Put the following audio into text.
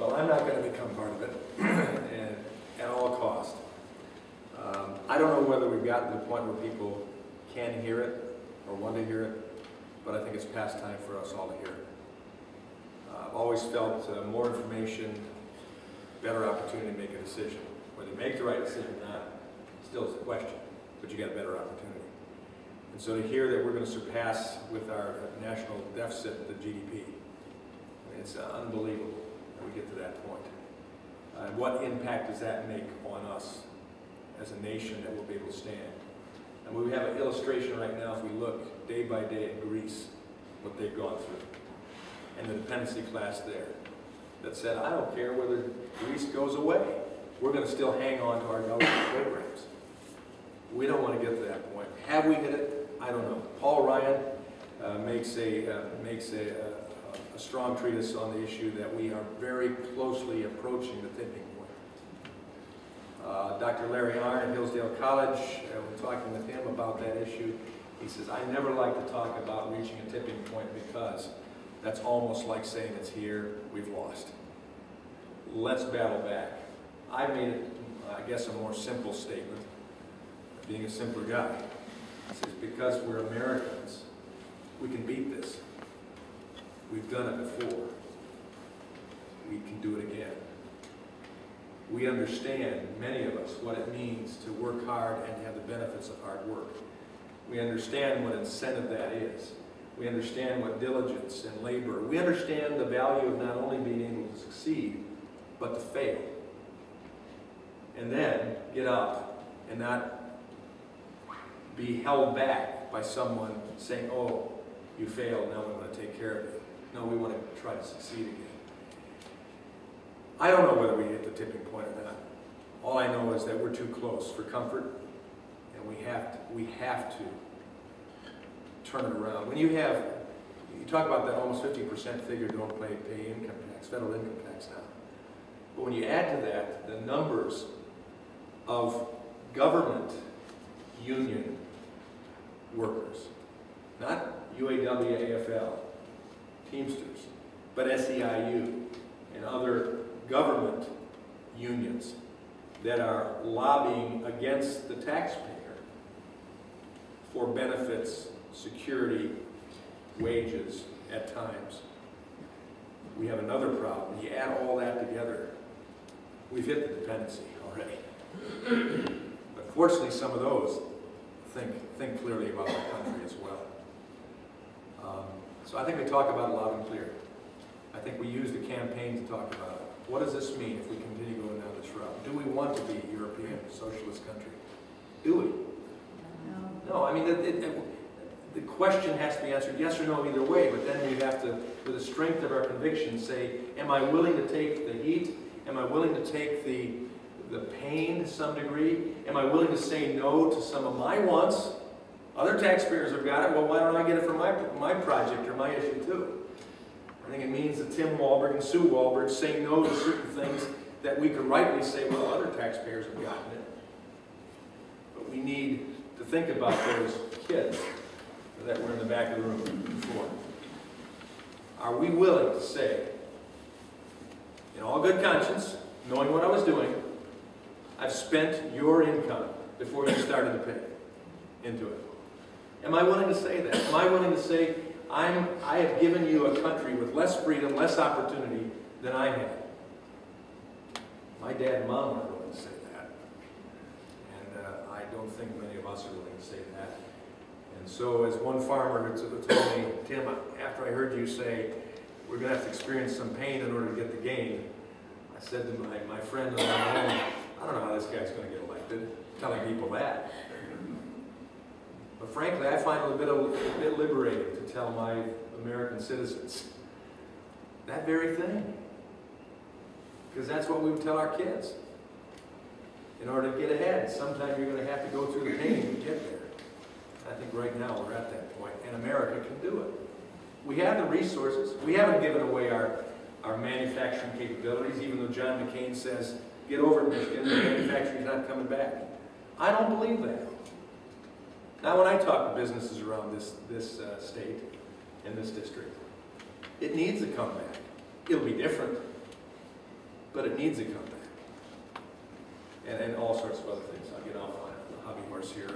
Well, I'm not going to become part of it and at all cost. I don't know whether we've gotten to the point where people can hear it or want to hear it, but I think it's past time for us all to hear it. I've always felt more information, better opportunity to make a decision. Whether you make the right decision or not, still is a question, but you got a better opportunity. And so to hear that we're going to surpass with our national deficit the GDP, it's unbelievable that we get to that point. What impact does that make on us as a nation that we'll be able to stand? And we have an illustration right now, if we look day by day at Greece, what they've gone through, and the dependency class there that said, I don't care whether Greece goes away, we're going to still hang on to our government programs. We don't want to get to that point. Have we hit it? I don't know. Paul Ryan makes a strong treatise on the issue that we are very closely approaching the tipping point. Dr. Larry Arnn at Hillsdale College, we're talking with him about that issue. He says, I never like to talk about reaching a tipping point because that's almost like saying it's here, we've lost. Let's battle back. I made it, I guess, a more simple statement, being a simpler guy. He says, because we're Americans, we can beat this. We've done it before. We can do it again. We understand, many of us, what it means to work hard and to have the benefits of hard work. We understand what incentive that is. We understand what diligence and labor. We understand the value of not only being able to succeed, but to fail. And then get up and not be held back by someone saying, oh, you failed, now we want to take care of it. No, we want to try to succeed again. I don't know whether we hit the tipping point or not. All I know is that we're too close for comfort, and we have to turn it around. When you talk about that almost 50% figure don't pay income tax, federal income tax now. But when you add to that the numbers of government union workers, not UAW, AFL, Teamsters, but SEIU and other government unions that are lobbying against the taxpayer for benefits, security, wages at times. We have another problem. You add all that together, we've hit the dependency already. But fortunately, some of those think clearly about our country as well. So I think we talk about it loud and clear. I think we use the campaign to talk about it. What does this mean if we continue going down this route? Do we want to be a European socialist country? Do we? No. I mean, the question has to be answered yes or no either way, but then we have to, with the strength of our conviction, say, am I willing to take the heat? Am I willing to take the pain to some degree? Am I willing to say no to some of my wants? Other taxpayers have got it. Well, why don't I get it for my project or my issue too? I think it means that Tim Walberg and Sue Walberg say no to certain things that we could rightly say, well, other taxpayers have gotten it. But we need to think about those kids that were in the back of the room before. Are we willing to say, in all good conscience, knowing what I was doing, I've spent your income before you started to pay into it? Am I willing to say that? Am I willing to say, I have given you a country with less freedom, less opportunity than I had? My dad and mom weren't willing to say that. And I don't think many of us are willing to say that. And so as one farmer told me, Tim, after I heard you say, we're going to have to experience some pain in order to get the gain, I said to my friend on my own, I don't know how this guy's going to get elected, telling people that. But frankly, I find it a bit liberating to tell my American citizens that very thing. Because that's what we would tell our kids. In order to get ahead, sometimes you're going to have to go through the pain to get there. I think right now we're at that point, and America can do it. We have the resources. We haven't given away our manufacturing capabilities, even though John McCain says, get over it, Michigan, the manufacturing's not coming back. I don't believe that. Now, when I talk to businesses around this state and this district, it needs to come back. It'll be different. but it needs to come back. And all sorts of other things. I'll get off my hobby horse here.